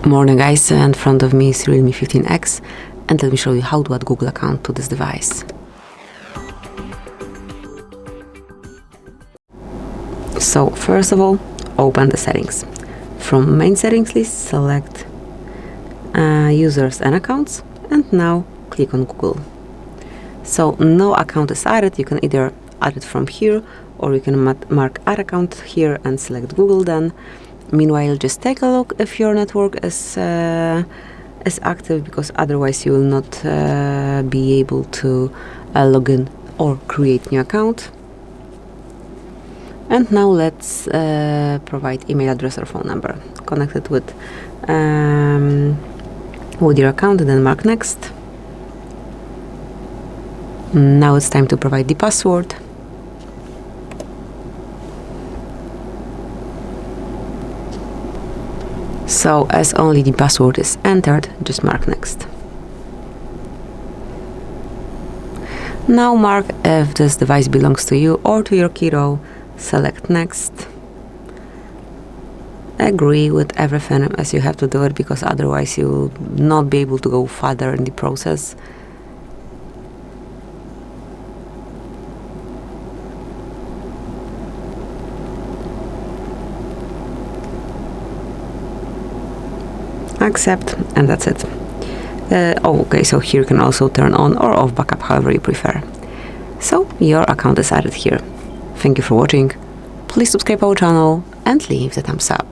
Morning guys, in front of me is REALME 15x, and let me show you how to add Google account to this device. So first of all, open the settings. From main settings list, select users and accounts, and now click on Google. So no account is added. You can either add it from here, or you can mark add account here and select Google then. Meanwhile, just take a look if your network is active, because otherwise you will not be able to log in or create new account. And now let's provide email address or phone number connected with your account, and then mark next. Now it's time to provide the password. So as only the password is entered, just mark next. Now mark if this device belongs to you or to your kiddo. Select next. Agree with everything as you have to do it, because otherwise you will not be able to go further in the process. Accept, and that's it. Okay, so here you can also turn on or off backup, however you prefer. So your account is added here. Thank you for watching. Please subscribe our channel and leave the thumbs up.